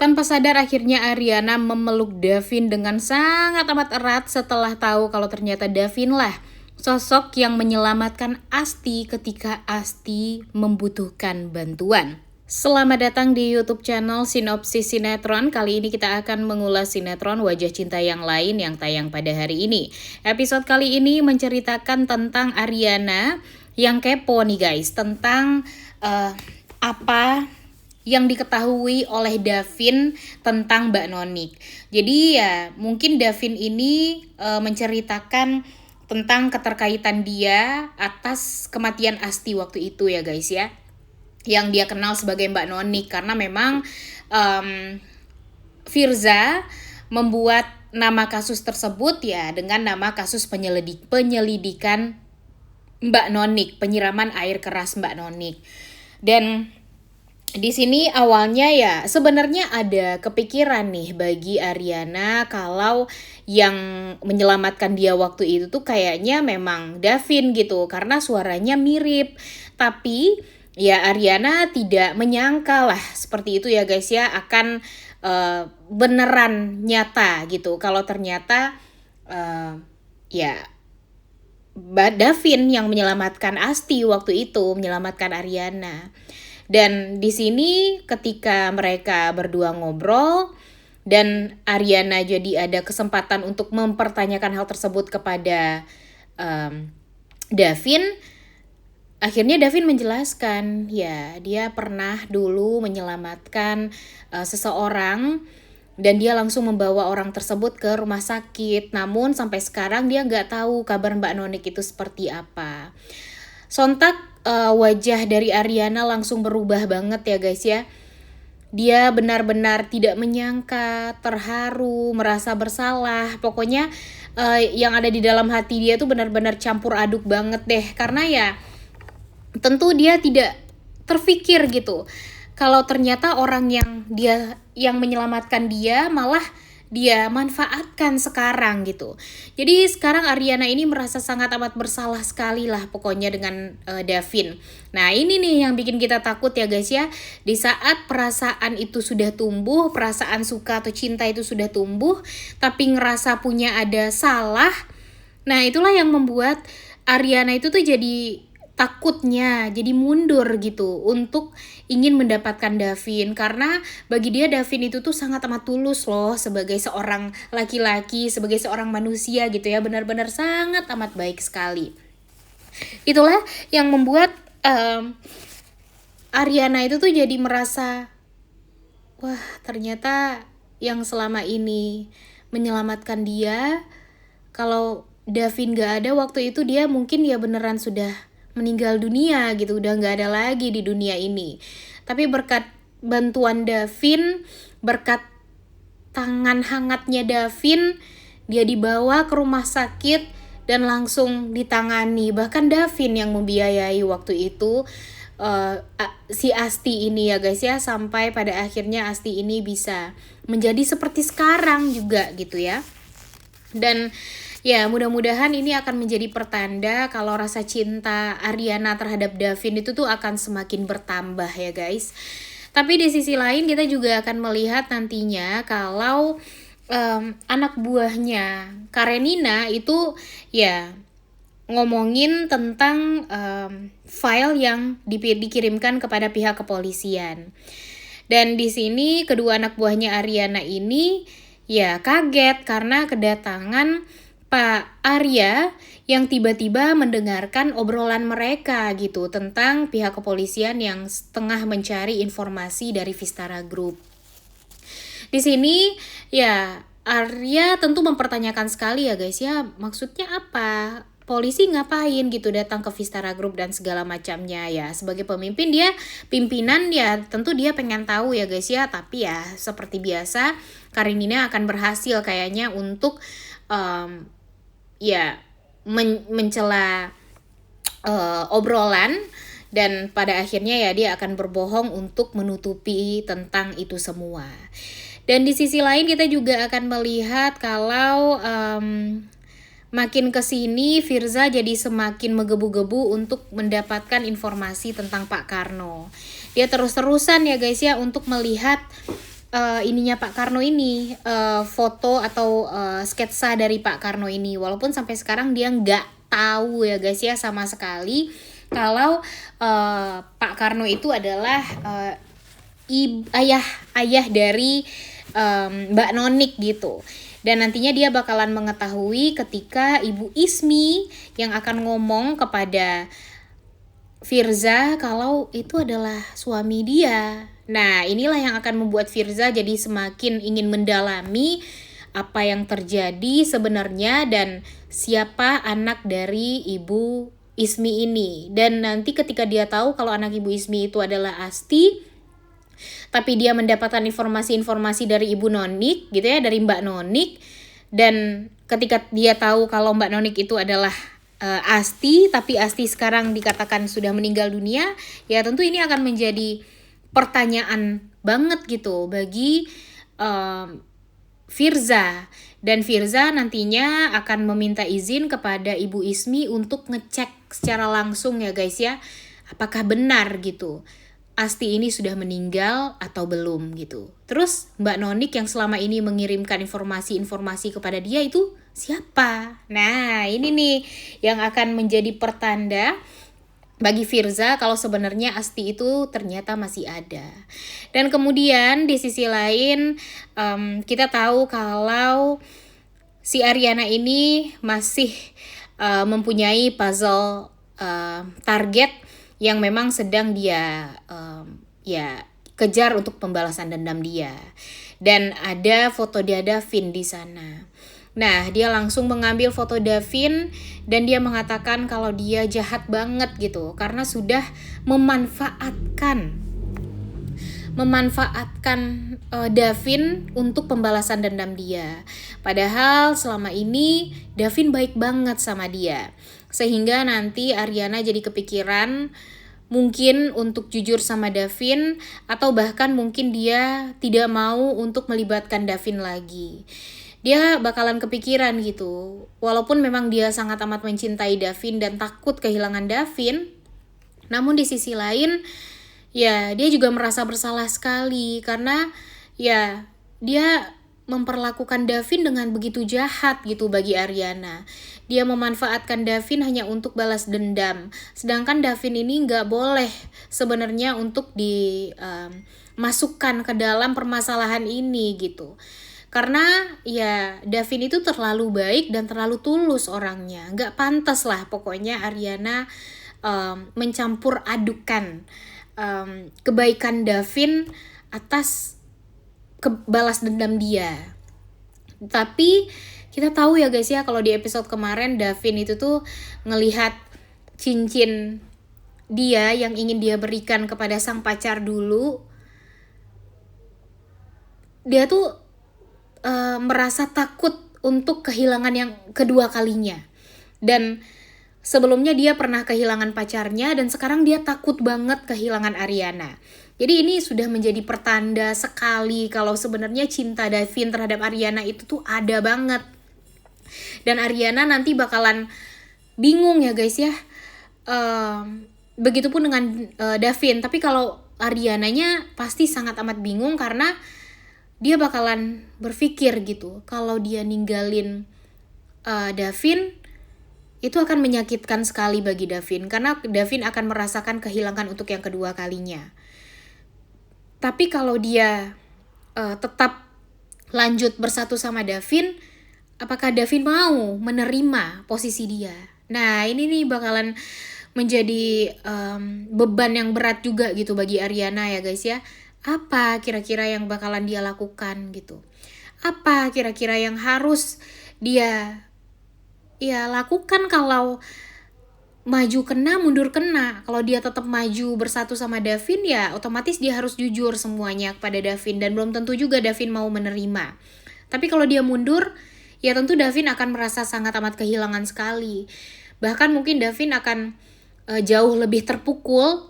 Tanpa sadar akhirnya Ariana memeluk Davin dengan sangat amat erat setelah tahu kalau ternyata Davin lah sosok yang menyelamatkan Asti ketika Asti membutuhkan bantuan. Selamat datang di YouTube channel Sinopsis Sinetron. Kali ini kita akan mengulas sinetron Wajah Cinta yang lain yang tayang pada hari ini. Episode kali ini menceritakan tentang Ariana yang kepo nih guys, tentang apa yang diketahui oleh Davin tentang Mbak Nonik. Jadi ya mungkin Davin ini menceritakan tentang keterkaitan dia atas kematian Asti waktu itu ya guys ya, yang dia kenal sebagai Mbak Nonik, karena memang Firza membuat nama kasus tersebut ya dengan nama kasus penyelidikan Mbak Nonik, penyiraman air keras Mbak Nonik. Dan di sini awalnya ya sebenarnya ada kepikiran nih bagi Ariana kalau yang menyelamatkan dia waktu itu tuh kayaknya memang Davin gitu, karena suaranya mirip. Tapi ya Ariana tidak menyangka lah seperti itu ya guys ya, akan beneran nyata gitu kalau ternyata ya Davin yang menyelamatkan Asti waktu itu, menyelamatkan Ariana. Dan di sini ketika mereka berdua ngobrol dan Ariana jadi ada kesempatan untuk mempertanyakan hal tersebut kepada Davin, akhirnya Davin menjelaskan ya dia pernah dulu menyelamatkan seseorang dan dia langsung membawa orang tersebut ke rumah sakit. Namun sampai sekarang dia nggak tahu kabar Mbak Nonik itu seperti apa. Sontak wajah dari Ariana langsung berubah banget ya guys ya. Dia benar-benar tidak menyangka, terharu, merasa bersalah. Pokoknya yang ada di dalam hati dia tuh benar-benar campur aduk banget deh. Karena ya tentu dia tidak terfikir gitu kalau ternyata orang yang menyelamatkan dia malah dia manfaatkan sekarang gitu. Jadi sekarang Ariana ini merasa sangat amat bersalah sekali lah pokoknya dengan Davin. Nah ini nih yang bikin kita takut ya guys ya. Di saat perasaan itu sudah tumbuh, perasaan suka atau cinta itu sudah tumbuh, tapi ngerasa punya ada salah. Nah itulah yang membuat Ariana itu tuh jadi takutnya, jadi mundur gitu untuk ingin mendapatkan Davin, karena bagi dia Davin itu tuh sangat amat tulus loh sebagai seorang laki-laki, sebagai seorang manusia gitu ya, benar-benar sangat amat baik sekali. Itulah yang membuat Ariana itu tuh jadi merasa wah ternyata yang selama ini menyelamatkan dia, kalau Davin gak ada waktu itu dia mungkin ya beneran sudah meninggal dunia gitu, udah gak ada lagi di dunia ini. Tapi berkat bantuan Davin, berkat tangan hangatnya Davin, dia dibawa ke rumah sakit dan langsung ditangani. Bahkan Davin yang membiayai waktu itu si Asti ini ya guys ya, sampai pada akhirnya Asti ini bisa menjadi seperti sekarang juga gitu ya. Dan ya mudah-mudahan ini akan menjadi pertanda kalau rasa cinta Ariana terhadap Davin itu tuh akan semakin bertambah ya guys. Tapi di sisi lain kita juga akan melihat nantinya kalau anak buahnya Karenina itu ya ngomongin tentang file yang dikirimkan kepada pihak kepolisian. Dan di sini kedua anak buahnya Ariana ini ya kaget karena kedatangan Pak Arya yang tiba-tiba mendengarkan obrolan mereka gitu tentang pihak kepolisian yang tengah mencari informasi dari Vistara Group. Di sini ya Arya tentu mempertanyakan sekali ya guys ya, maksudnya apa? Polisi ngapain gitu datang ke Vistara Group dan segala macamnya ya. Sebagai pemimpin dia, pimpinan ya tentu dia pengen tahu ya guys ya. Tapi ya seperti biasa Karenina akan berhasil kayaknya untuk ya mencela obrolan, dan pada akhirnya ya dia akan berbohong untuk menutupi tentang itu semua. Dan di sisi lain kita juga akan melihat kalau makin kesini Firza jadi semakin menggebu-gebu untuk mendapatkan informasi tentang Pak Karno. Dia terus-terusan ya guys ya untuk melihat ininya Pak Karno ini, foto atau sketsa dari Pak Karno ini, walaupun sampai sekarang dia nggak tahu ya guys ya sama sekali kalau Pak Karno itu adalah ayah dari Mbak Nonik gitu. Dan nantinya dia bakalan mengetahui ketika Ibu Ismi yang akan ngomong kepada Firza kalau itu adalah suami dia. Nah, inilah yang akan membuat Firza jadi semakin ingin mendalami apa yang terjadi sebenarnya dan siapa anak dari Ibu Ismi ini. Dan nanti ketika dia tahu kalau anak Ibu Ismi itu adalah Asti, tapi dia mendapatkan informasi-informasi dari Ibu Nonik gitu ya, dari Mbak Nonik, dan ketika dia tahu kalau Mbak Nonik itu adalah Asti, tapi Asti sekarang dikatakan sudah meninggal dunia, ya tentu ini akan menjadi pertanyaan banget gitu bagi Firza. Dan Firza nantinya akan meminta izin kepada Ibu Ismi untuk ngecek secara langsung ya guys ya, apakah benar gitu Asti ini sudah meninggal atau belum gitu. Terus Mbak Nonik yang selama ini mengirimkan informasi-informasi kepada dia itu siapa? Nah, ini nih yang akan menjadi pertanda bagi Firza kalau sebenarnya Asti itu ternyata masih ada. Dan kemudian di sisi lain kita tahu kalau si Ariana ini masih mempunyai puzzle target yang memang sedang dia kejar untuk pembalasan dendam dia. Dan ada foto dia Davin di sana. Nah, dia langsung mengambil foto Davin dan dia mengatakan kalau dia jahat banget gitu karena sudah memanfaatkan Davin untuk pembalasan dendam dia. Padahal selama ini Davin baik banget sama dia. Sehingga nanti Ariana jadi kepikiran mungkin untuk jujur sama Davin, atau bahkan mungkin dia tidak mau untuk melibatkan Davin lagi. Dia bakalan kepikiran gitu. Walaupun memang dia sangat amat mencintai Davin dan takut kehilangan Davin, namun di sisi lain ya dia juga merasa bersalah sekali karena ya dia memperlakukan Davin dengan begitu jahat gitu bagi Ariana. Dia memanfaatkan Davin hanya untuk balas dendam. Sedangkan Davin ini nggak boleh sebenarnya untuk dimasukkan ke dalam permasalahan ini gitu. Karena ya Davin itu terlalu baik dan terlalu tulus orangnya. Nggak pantas lah pokoknya Ariana mencampur adukan kebaikan Davin atas balas dendam dia. Tapi kita tahu ya guys ya kalau di episode kemarin Davin itu tuh ngelihat cincin dia yang ingin dia berikan kepada sang pacar dulu. Dia tuh merasa takut untuk kehilangan yang kedua kalinya. Dan sebelumnya dia pernah kehilangan pacarnya dan sekarang dia takut banget kehilangan Ariana. Jadi ini sudah menjadi pertanda sekali kalau sebenarnya cinta Davin terhadap Ariana itu tuh ada banget. Dan Ariana nanti bakalan bingung ya guys ya. Begitupun dengan Davin. Tapi kalau Ariananya pasti sangat amat bingung karena dia bakalan berpikir gitu. Kalau dia ninggalin Davin, itu akan menyakitkan sekali bagi Davin. Karena Davin akan merasakan kehilangan untuk yang kedua kalinya. Tapi kalau dia tetap lanjut bersatu sama Davin, apakah Davin mau menerima posisi dia? Nah ini nih bakalan menjadi beban yang berat juga gitu bagi Ariana ya guys ya. Apa kira-kira yang bakalan dia lakukan gitu? Apa kira-kira yang harus dia lakukan kalau maju kena, mundur kena. Kalau dia tetap maju bersatu sama Davin ya otomatis dia harus jujur semuanya kepada Davin. Dan belum tentu juga Davin mau menerima. Tapi kalau dia mundur, ya tentu Davin akan merasa sangat amat kehilangan sekali. Bahkan mungkin Davin akan jauh lebih terpukul.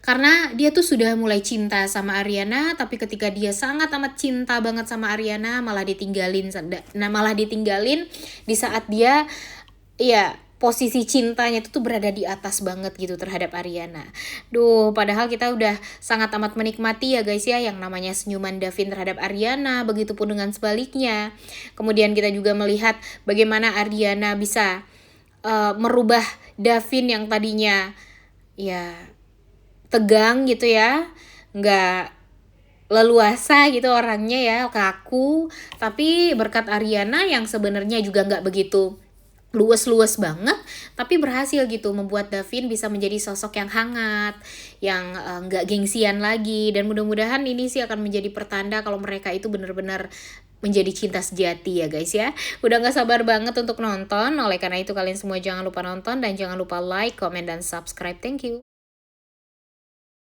Karena dia tuh sudah mulai cinta sama Ariana. Tapi ketika dia sangat amat cinta banget sama Ariana malah ditinggalin di saat dia posisi cintanya itu tuh berada di atas banget gitu terhadap Ariana. Duh, padahal kita udah sangat amat menikmati ya guys ya yang namanya senyuman Davin terhadap Ariana, begitupun dengan sebaliknya. Kemudian kita juga melihat bagaimana Ariana bisa merubah Davin yang tadinya ya tegang gitu ya, nggak leluasa gitu orangnya ya, kaku, tapi berkat Ariana yang sebenarnya juga nggak begitu luwes-luwes banget, tapi berhasil gitu membuat Davin bisa menjadi sosok yang hangat, yang nggak gengsian lagi, dan mudah-mudahan ini sih akan menjadi pertanda kalau mereka itu benar-benar menjadi cinta sejati ya guys ya. Udah nggak sabar banget untuk nonton, oleh karena itu kalian semua jangan lupa nonton dan jangan lupa like, comment, dan subscribe. Thank you.